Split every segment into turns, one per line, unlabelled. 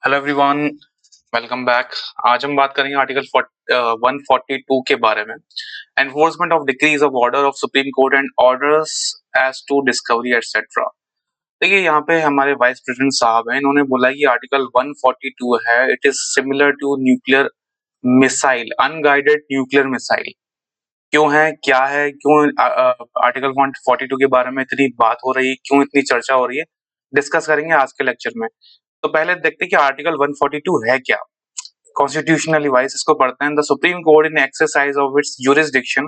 Hello everyone, welcome back. आज हम बात करेंगे आर्टिकल 142 के बारे में। Enforcement of decrees of order of supreme court and orders as to discovery etcetera. देखिए, यहाँ पे हमारे वाइस प्रेसिडेंट साहब हैं, इन्होंने बोला कि आर्टिकल 142 है, it is similar to nuclear missile, unguided nuclear missile. क्यों है, क्या है, क्यों आर्टिकल 142 के बारे में इतनी बात हो रही है, क्यों इतनी चर्चा हो रही है, डिस्कस करेंगे आज के लेक्चर में। तो पहले देखते हैं कि आर्टिकल 142 है क्या। कॉन्स्टिट्यूशनली वाइज इसको पढ़ते हैं। The supreme court in exercise of its jurisdiction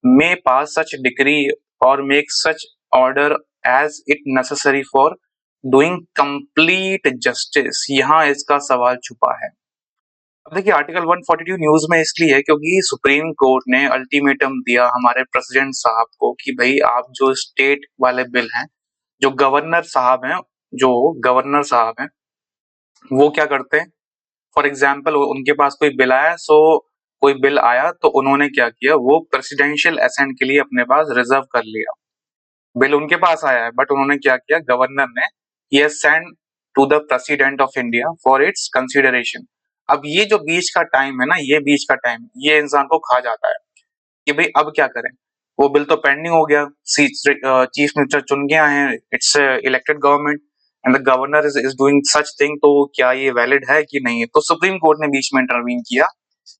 may pass such decree or make such order as it necessary for doing complete justice। यहाँ इसका सवाल छुपा है। अब देखिए, आर्टिकल 142 न्यूज में इसलिए है क्योंकि सुप्रीम कोर्ट ने अल्टीमेटम दिया हमारे प्रेसिडेंट साहब को कि भाई आप जो स्टेट वाले बिल हैं, जो गवर्नर साहब हैं, जो गवर्नर साहब हैं वो क्या करते हैं। फॉर एग्जाम्पल उनके पास कोई बिल आया, कोई बिल आया तो उन्होंने क्या किया, वो प्रेसिडेंशियल असेंट के लिए अपने पास रिजर्व कर लिया। बिल उनके पास आया है बट उन्होंने क्या किया, गवर्नर ने ये send to the president of India for its consideration. अब ये जो बीच का टाइम है ना, ये बीच का टाइम ये इंसान को खा जाता है कि भाई अब क्या करें। वो बिल तो पेंडिंग हो गया, चीफ मिनिस्टर चुन के आए हैं, it's elected government and the governor is doing such thing, तो क्या ये वैलिड है कि नहीं है। तो सुप्रीम कोर्ट ने बीच में इंटरवीन किया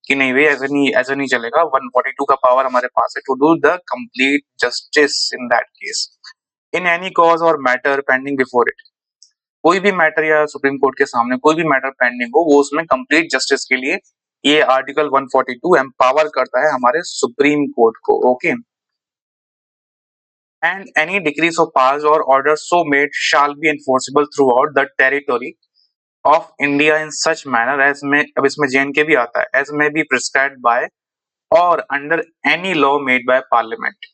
कि नहीं भाई, ऐसा नहीं चलेगा। 142 का पावर हमारे पास है to do the complete justice in that case in any cause और मैटर पेंडिंग बिफोर इट। कोई भी मैटर या सुप्रीम कोर्ट के सामने कोई भी मैटर पेंडिंग हो, वो उसमें कंप्लीट जस्टिस के लिए ये आर्टिकल 142 एम्पावर करता है हमारे सुप्रीम कोर्ट को। Okay, and any decrees of pass और order so made shall be enforceable throughout the territory of India in such manner as में, अब इसमें जेएनके भी आता है, एज में बी प्रिस्क्राइब्ड बाय और under any law made by parliament.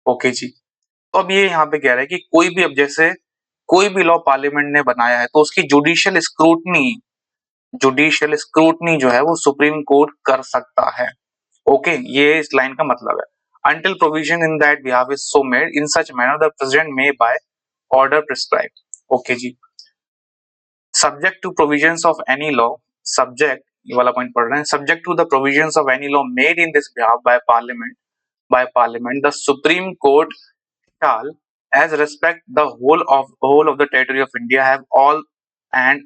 Okay ji. तो अब ये यहाँ पे कह रहा है कि कोई भी, अब जैसे कोई भी लॉ पार्लियामेंट ने बनाया है तो उसकी जुडिशियल स्क्रूटनी जो है वो सुप्रीम कोर्ट कर सकता है। ओके, ये इस लाइन का मतलब है। Until provision in that behalf is so made in such manner the president may by order prescribe. Okay जी। Subject to provisions of any law, subject, ये वाला पॉइंट पढ़ रहे हैं, subject to the provisions of any law made in this behalf by parliament the supreme court shall, as respect the whole of the territory of India, have all and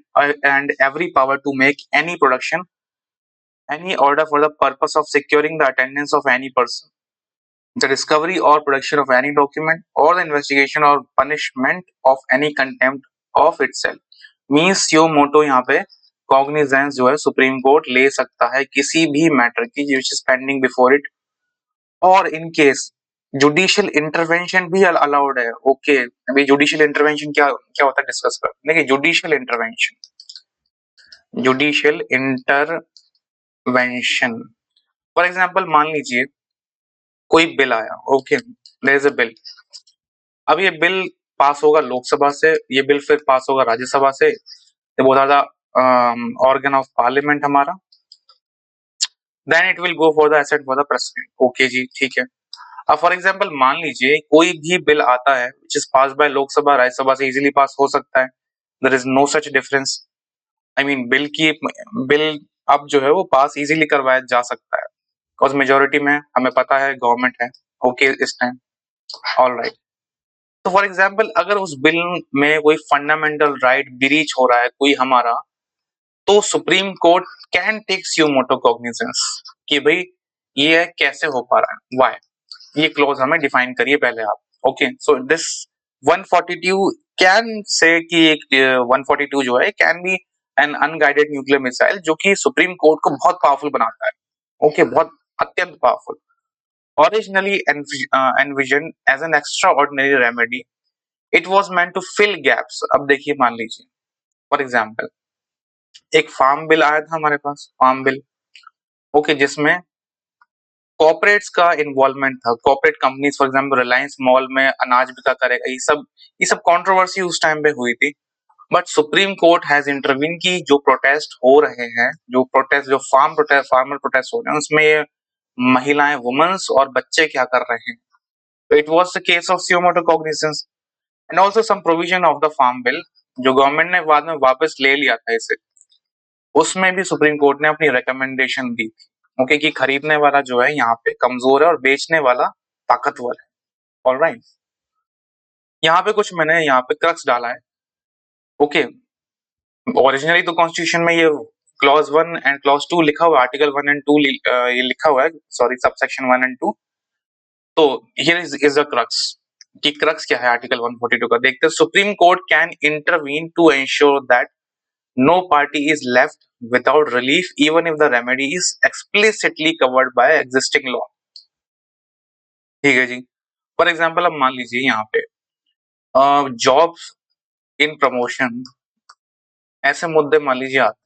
every power to make any production, any order for the purpose of securing the attendance of any person, the discovery or production of any document, or the investigation or punishment of any contempt of itself। Means यो मोटो यहाँ पे cognizance जो है supreme court ले सकता है किसी भी मैटर की which is pending before it, और इन केस जुडिशियल इंटरवेंशन भी अलाउड है। ओके, अभी जुडिशियल इंटरवेंशन क्या क्या होता है डिस्कस कर। देखिए, जुडिशियल इंटरवेंशन फॉर एग्जांपल मान लीजिए कोई बिल आया। Okay, there is a bill. अब ये बिल पास होगा लोकसभा से, ये बिल फिर पास होगा राज्यसभा से, ये बहुत ज्यादा ऑर्गन ऑफ पार्लियामेंट हमारा, then it will go for the asset for the president. Okay ji, ठीक है। अब फॉर एग्जाम्पल मान लीजिए कोई भी बिल आता है which is pass by Lok Sabha, Rajya Sabha से इजीली पास हो सकता है, there is no such difference. I mean bill अब जो है वो पास इजीली करवाया जा सकता है बिकॉज मेजोरिटी में हमें पता है गवर्नमेंट है। ओके, इस टाइम ऑल राइट। तो फॉर एग्जाम्पल अगर उस बिल में कोई फंडामेंटल राइट ब्रीच हो रहा है कोई हमारा, तो supreme court can take suo motu cognizance कि भाई ये कैसे हो पा रहा है, व्हाई। ये क्लोज हमें डिफाइन करिए पहले आप। Okay, so this 142 can say कि एक 142 जो है can be an unguided nuclear missile, जो कि सुप्रीम कोर्ट को बहुत पावरफुल बनाता है। ओके, बहुत अत्यंत powerful. Originally envision as an extraordinary remedy, it was meant to fill gaps. अब देखिए, मान लीजिए फॉर एग्जाम्पल एक फार्म बिल आया था हमारे पास, फार्म बिल। ओके, जिसमें कॉर्पोरेट्स का इन्वॉल्वमेंट था, corporate companies, for example Reliance mall में अनाज बिका करेगा, ये सब कंट्रोवर्सी उस टाइम पे हुई थी। But supreme court has intervene की जो प्रोटेस्ट हो रहे हैं, जो फार्मर प्रोटेस्ट हो रहे हैं, उसमें ये महिलाएं, वुमेन्स और बच्चे क्या कर रहे हैं। तो it was the case of suo motu cognizance and also some provision of the farm bill, जो गवर्नमेंट ने बाद में वापस ले लिया था इसे। उसमें भी सुप्रीम कोर्ट ने अपनी रिकमेंडेशन दी थी, ओके, कि खरीदने वाला जो है यहाँ पे कमजोर है और बेचने वाला ताकतवर है। ऑलराइट, यहाँ पे कुछ मैंने यहाँ पे क्रक्स डाला है। ओके, ओरिजिनली तो कॉन्स्टिट्यूशन में ये क्लॉज 1 एंड क्लॉज 2 लिखा हुआ है, आर्टिकल 1 एंड 2 ये लिखा हुआ है, सॉरी, सबसेक्शन 1 एंड 2। तो हियर इज द क्रक्स, कि क्रक्स क्या है आर्टिकल 142 का, देखते हैं। Supreme court can intervene to ensure that no party is left without relief even if the remedy is explicitly covered by existing law. ठीक है जी। For example, अब मान लीजिए यहाँ पे जॉब इन प्रमोशन, ऐसे मुद्दे मान लीजिए आते हैं।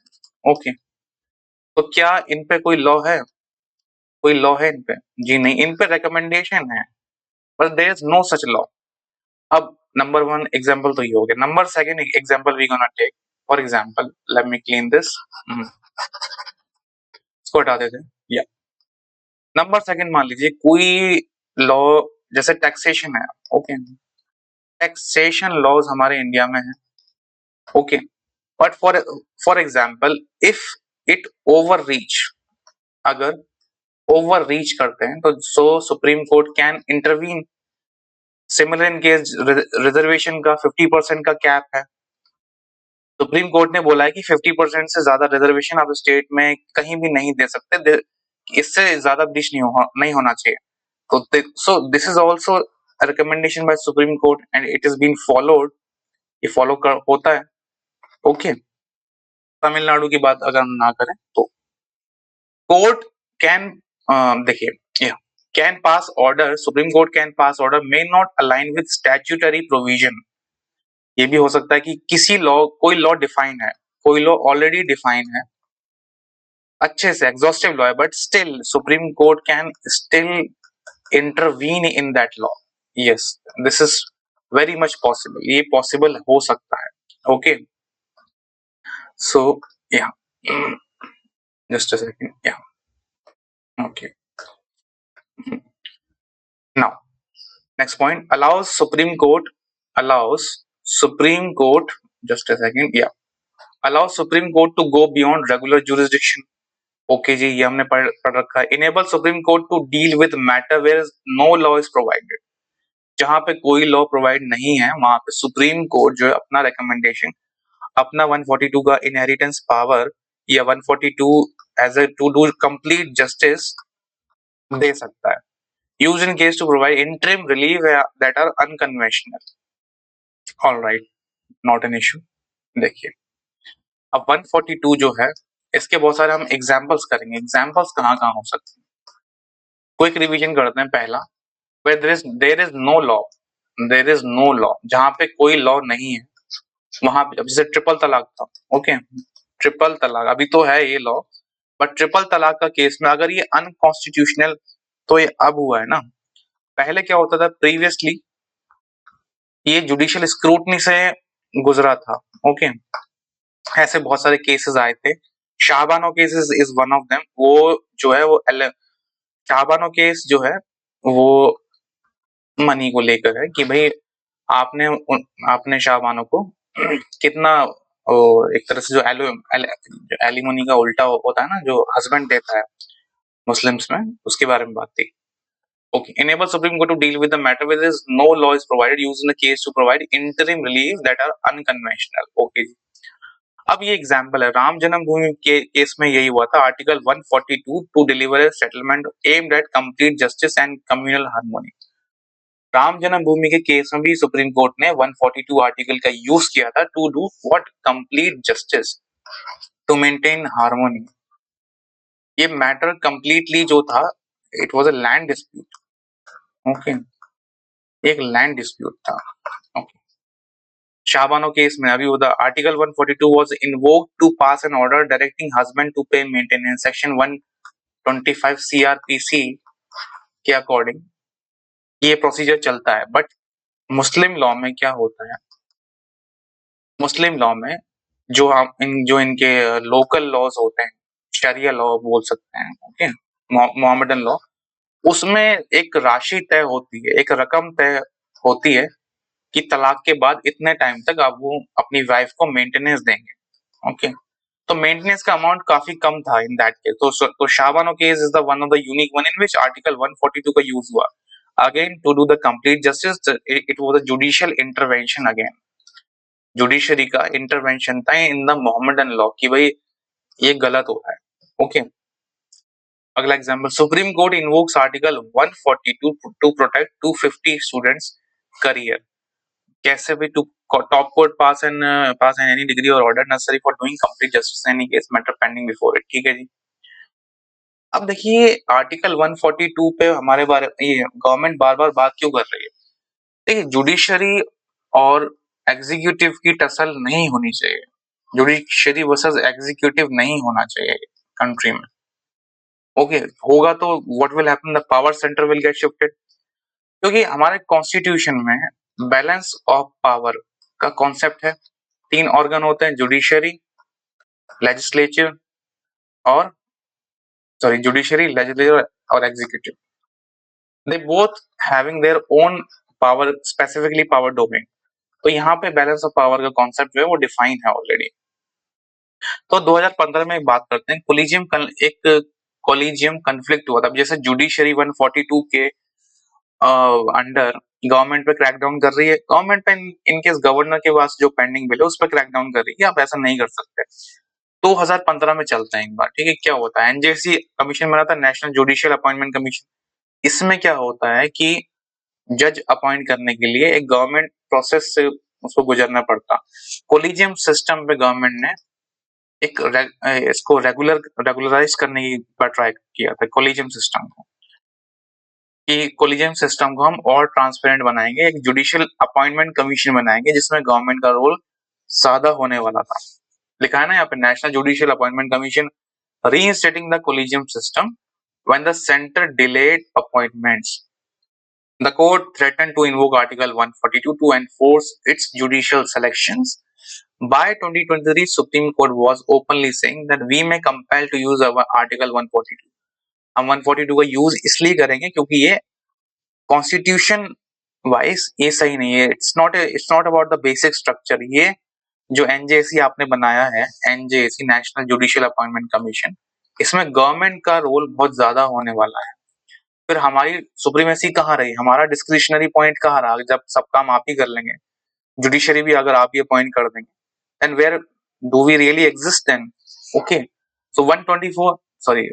ओके, तो क्या इन पे कोई लॉ है? कोई लॉ है इन पे? जी नहीं, इन पे रिकमेंडेशन है, but there is no such law. अब नंबर 1 एग्जांपल तो ये हो गया। Number 2 example we gonna take, for example, let me clean this, इसको हटा देते हैं। या नंबर 2 मान लीजिए कोई लॉ, जैसे टैक्सेशन है। ओके, टैक्सेशन लॉज हमारे इंडिया में है। Okay, but for example, if it overreach, अगर ओवर रीच करते हैं तो so supreme court can intervene. Similar in case reservation का 50% का कैप है, सुप्रीम कोर्ट ने बोला है कि 50% से ज्यादा रिजर्वेशन आप स्टेट में कहीं भी नहीं दे सकते, इससे ज्यादा ब्रीच नहीं होना चाहिए। तो so this is also recommendation by supreme court and it is been followed, ये होता है। ओके, तमिलनाडु की बात अगर हम ना करें तो कोर्ट कैन, देखिए, can pass order, supreme court can pass order may not align with statutory provision. ये भी हो सकता है कि किसी लॉ, कोई लॉ डिफाइन है, कोई लॉ ऑलरेडी डिफाइन है, अच्छे से एग्जॉस्टिव लॉ है, but still supreme court can still intervene in that law. Yes, this is very much possible, ये पॉसिबल हो सकता है। ओके, सो या जस्ट अ सेकंड, या okay, now next point, allows supreme court, just a second, yeah, allows supreme court to go beyond regular jurisdiction। Okay ji, ये हमने पढ़ रखा है। enable supreme court to deal with matter where no law is provided। जहां पे कोई law provide नहीं है वहां पे सुप्रीम कोर्ट जो है अपना रिकमेंडेशन, अपना 142 का इनहेरिटेंस पावर या 142 as a to do complete justice दे सकता है। Use in case to provide interim relief that are unconventional. Alright, not an issue. देखिए, अब 142 जो है, इसके बहुत सारे हम एग्जांपल्स करेंगे। एग्जांपल्स कहाँ कहाँ हो सकते हैं, क्विक रिवीजन करते हैं। पहला, where there is no law, there is no law, जहां पे कोई लॉ नहीं है वहां पे, जैसे ट्रिपल तलाक था। ओके, ट्रिपल तलाक अभी तो है ये लॉ, बट ट्रिपल तलाक का केस में अगर ये अनकॉन्स्टिट्यूशनल, तो ये अब हुआ है ना। पहले क्या होता था, प्रीवियसली ये जुडिशियल स्क्रूटनी से गुजरा था। ओके, ऐसे बहुत सारे केसेस आए थे। Shah Bano cases is one of them. वो जो है वो शाहबानो केस जो है वो मनी को लेकर है, कि भाई आपने आपने शाहबानो को कितना, एक तरह से जो एलिमोनी का उल्टा होता है ना, जो हस्बैंड देता है मुस्लिम्स में, उसके बारे में बात थी। Okay, enable Supreme Court to deal with the matter where there is no law is provided, used in the case to provide interim relief that are unconventional। Okay, अब ये एग्जाम्पल है, राम जन्मभूमि के केस में यही हुआ था। Article 142 to deliver a settlement aimed at complete justice and communal harmony. Ram Janmabhoomi के case में भी सुप्रीम कोर्ट ने 142 आर्टिकल का यूज किया था to do what, complete justice, to maintain harmony. ये मैटर कंप्लीटली जो था, it was a land dispute. Okay, एक लैंड डिस्प्यूट था। ओके, शाहबानो केस में अभी होता, article 142 was invoked to pass an order directing husband to pay maintenance. Section 125 CrPC के according ये प्रोसीजर चलता है। बट मुस्लिम लॉ में क्या होता है, मुस्लिम लॉ में जो इनके लोकल लॉज होते हैं, शरिया लॉ बोल सकते हैं, ओके, मोहम्मदन लॉ, उसमें एक राशि तय होती है, एक रकम तय होती है कि तलाक के बाद इतने टाइम तक आप वो अपनी वाइफ को मेंटेनेंस देंगे। ओके, तो मेंटेनेंस का अमाउंट काफी कम था इन दैट केस। तो Shahbano case is the one of the unique one in which article 142 का यूज हुआ। Again to do the complete justice, it was a judicial intervention. Again judiciary का intervention था in the Mohammedan law कि भाई ये गलत हो रहा है। ओके, अगला example, supreme court invokes article 142 to protect 250 students career. कैसे भी to top court pass an any degree और order necessary for doing complete justice any case matter pending before it. ठीक है जी। अब देखिए आर्टिकल 142 पे हमारे बारे ये गवर्नमेंट बार बार बात क्यों कर रही है। देखिए जुडिशरी और एग्जीक्यूटिव की टसल नहीं होनी चाहिए, जुडिशरी वर्सेस एग्जीक्यूटिव नहीं होना चाहिए कंट्री में। ओके, होगा तो what will happen, the power centre will get shifted. क्योंकि हमारे कॉन्स्टिट्यूशन में बैलेंस ऑफ पावर का कॉन्सेप्ट है। 3 ऑर्गन होते हैं, जुडिशरी, लेजिस्लेचर और जुडिशरी, लेजिस्लेचर और executive. They both having their own power, specifically power domain. तो यहाँ पे बैलेंस ऑफ पावर का कॉन्सेप्ट जो है वो डिफाइन है ऑलरेडी। तो 2015 में एक बात करते हैं, एक कोलिजियम कन्फ्लिक्ट हुआ था। जैसे जुडिशरी 142 के अंडर गवर्नमेंट पे क्रैकडाउन कर रही है, गवर्नमेंट पे इनकेस गवर्नर के पास जो पेंडिंग बिल है उस पर क्रैकडाउन कर रही है, आप ऐसा नहीं कर सकते। 2015 में चलते हैं एक बार, ठीक है। क्या होता है, एनजेसी कमीशन बना था, नेशनल जुडिशियल अपॉइंटमेंट कमीशन। इसमें क्या होता है कि जज अपॉइंट करने के लिए एक गवर्नमेंट प्रोसेस से उसको गुजरना पड़ता। कोलिजियम सिस्टम पे गवर्नमेंट ने इसको रेगुलराइज करने की ट्राई किया था, कोलिजियम सिस्टम को, कि कोलिजियम सिस्टम को हम और ट्रांसपेरेंट बनाएंगे, एक जुडिशियल अपॉइंटमेंट कमीशन बनाएंगे जिसमें गवर्नमेंट का रोल सादा होने वाला था। लिखा है ना यहाँ पे, national judicial appointment commission reinstating the collegium system when the center delayed appointments. The court threatened to invoke Article 142 to enforce its judicial selections. By 2023, Supreme Court was openly saying that we may compel to use our Article 142. हम 142 का use इसलिए करेंगे क्योंकि ये constitution wise ये सही नहीं है। It's not about the basic structure. ये जो एनजेसी आपने बनाया है, NJC national judicial appointment commission, इसमें गवर्नमेंट का रोल बहुत ज्यादा होने वाला है। फिर हमारी सुप्रीमेसी कहाँ रही, हमारा डिस्क्रिशनरी पॉइंट कहाँ रहा, जब सब काम आप ही कर लेंगे, जुडिशरी भी अगर आप ही अपॉइंट कर देंगे, then where do we really exist then. Okay, so 124 sorry,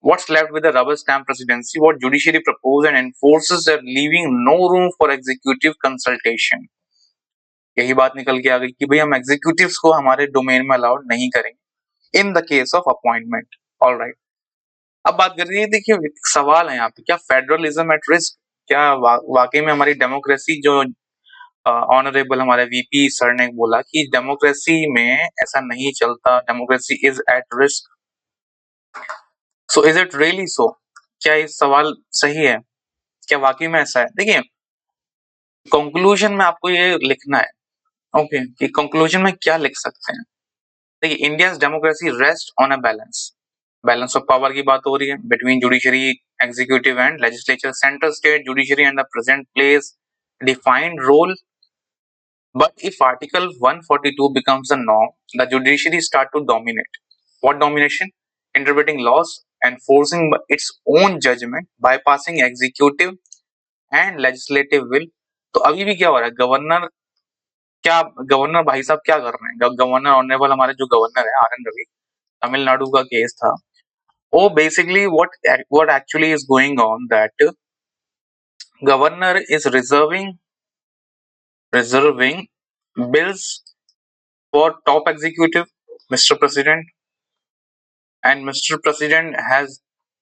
what's left with the rubber stamp presidency, what judiciary proposes and enforces are leaving no room for executive consultation। यही बात निकल के आ गई कि भाई हम एग्जीक्यूटिव्स को हमारे डोमेन में अलाउड नहीं करेंगे in the case of appointment. Alright, अब बात कर रही है, देखिए एक सवाल है यहाँ पे, क्या फेडरलिज्म एट रिस्क, क्या वाकई में हमारी डेमोक्रेसी, जो ऑनरेबल हमारे वीपी सर ने बोला कि डेमोक्रेसी में ऐसा नहीं चलता, democracy is at risk. So is it really so, क्या ये सवाल सही है, क्या वाकई में ऐसा है। देखिए कंक्लूजन में आपको ये लिखना है, ओके, कि कंक्लूजन में क्या लिख सकते हैं। देखिए India democracy rest on a balance of power की बात हो रही है between judiciary, executive and legislature. Central state judiciary and the present place defined role, but if article 142 becomes the norm, the judiciary start to dominate. What domination? Interpreting laws, enforcing its own judgment, bypassing executive and legislative will। तो अभी भी क्या हो रहा है, governor भाई साहब क्या कर रहे हैं, गवर्नर ऑनरेबल हमारे जो गवर्नर है आर एन रवि, तमिलनाडु का केस था, वो basically what actually is going on that governor is reserving bills for top executive, Mr. President, and Mr. President has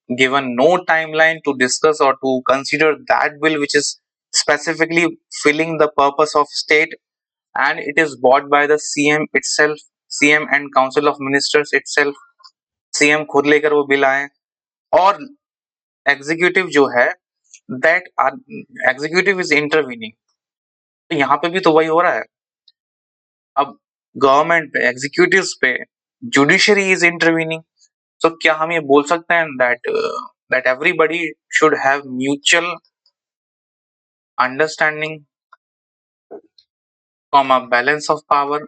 given no timeline to discuss or to consider that bill which is specifically filling the purpose of state, and it is bought by the CM itself, CM and Council of Ministers itself। CM खुद लेकर वो bill आए, और executive जो है that executive is intervening. तो यहाँ पे भी तो वही हो रहा है। अब गवर्नमेंट पे, एग्जीक्यूटिव पे जुडिशरी इज इंटरवीनिंग। तो क्या हम ये बोल सकते हैं that everybody should have mutual understanding from a balance of power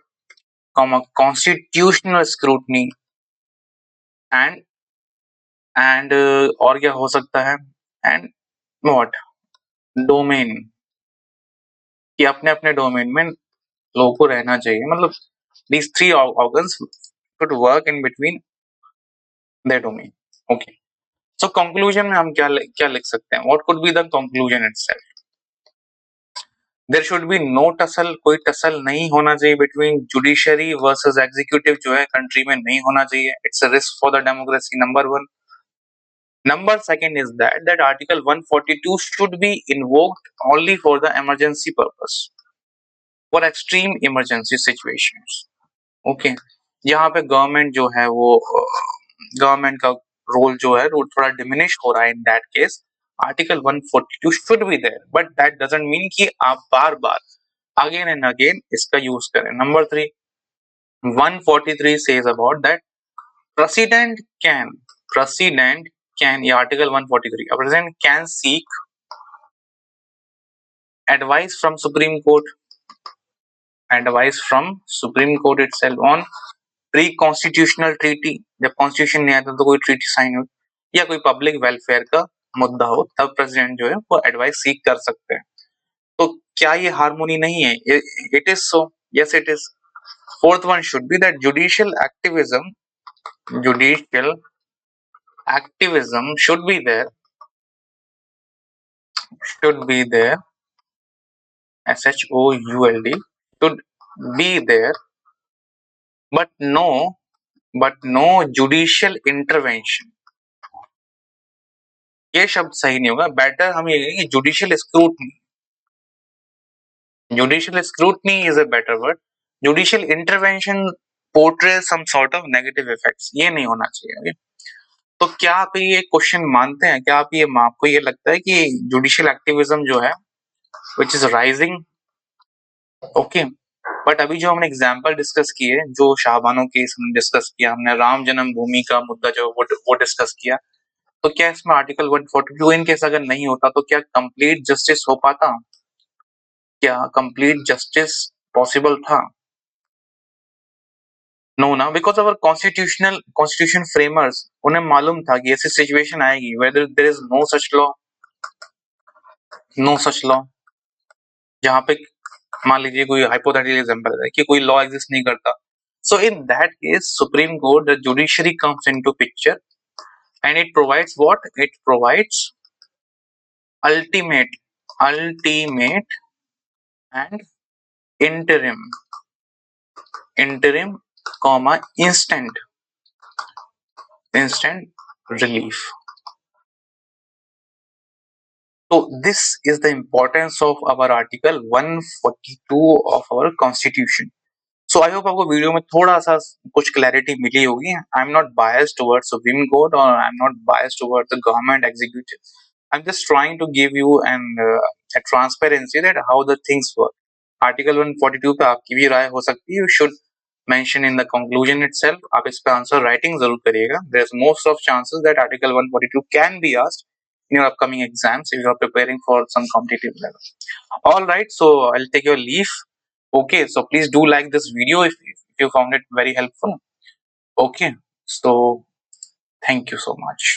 constitutional scrutiny and और क्या हो सकता है, and what domain, कि अपने अपने डोमेन में लोगों को रहना चाहिए, मतलब these three organs should work in between their domain. Okay. So conclusion में हम क्या लिख सकते हैं? What could be the conclusion itself? There should be no tussle, कोई tussle नहीं होना चाहिए between judiciary versus executive, जो है country में नहीं होना चाहिए. It's a risk for the democracy. Number one. Number second is that Article 142 should be invoked only for the emergency purpose, for extreme emergency situations. Okay. यहाँ पे government जो है वो गवर्नमेंट का रोल जो है वो थोड़ा डिमिनिश हो रहा है. In that case article 142 should be there, but that doesn't mean कि आप बार बार अगेन एंड अगेन इसका यूज करें. Number 3, 143 says about that president can, ये article 143, a president can seek advice from Supreme Court itself on pre constitutional treaty, जब constitution नहीं आता तो कोई ट्रीटी साइन हो या कोई पब्लिक वेलफेयर का मुद्दा हो, तब प्रेसिडेंट जो है वो एडवाइस सीख कर सकते हैं. तो क्या ये हार्मोनी नहीं है? It is so, yes it is. Fourth one should be that judicial activism should be there, SHOULD should be there, but no judicial intervention. ये शब्द सही नहीं होगा. बेटर हम ये कहेंगे judicial scrutiny is a better word. Judicial intervention portray some sort of negative effects, ये नहीं होना चाहिए. तो क्या आप ये क्वेश्चन मानते हैं? क्या आपको ये लगता है कि जुडिशियल एक्टिविज्म जो है which is rising? Okay. But अभी जो हमने एग्जाम्पल डिस्कस किए, जो शाहबानो केस हमने डिस्कस किया, हमने राम जन्मभूमि का मुद्दा जो वो डिस्कस किया, तो क्या इसमें आर्टिकल 142 इन केस अगर नहीं होता तो क्या कंप्लीट जस्टिस हो पाता? क्या कंप्लीट जस्टिस पॉसिबल था? नो ना, बिकॉज अवर कॉन्स्टिट्यूशन फ्रेमर्स, उन्हें मालूम था कि ऐसी सिचुएशन आएगी whether there is no such law, जहां पे मान लीजिए कोई हाइपोथेटिकल एग्जांपल है कि कोई लॉ एग्जिस्ट नहीं करता. So in that case, Supreme Court, the judiciary comes into picture, and it provides what? It provides ultimate and interim, instant relief. So this is the importance of our Article 142 of our Constitution. So I hope आपको video में थोड़ा सा कुछ clarity मिली होगी. I am not biased towards supreme court और I am not biased towards the government executive. I am just trying to give you an a transparency that how the things work. Article 142 पे आपकी भी राय हो सकती है. You should mention in the conclusion itself. आप इस पे आंसर राइटिंग जरूर करिएगा. There is most of chances that article 142 can be asked in your upcoming exams if you are preparing for some competitive level. All right, so I'll take your leave. Okay, so please do like this video if you found it very helpful. Okay, so thank you so much.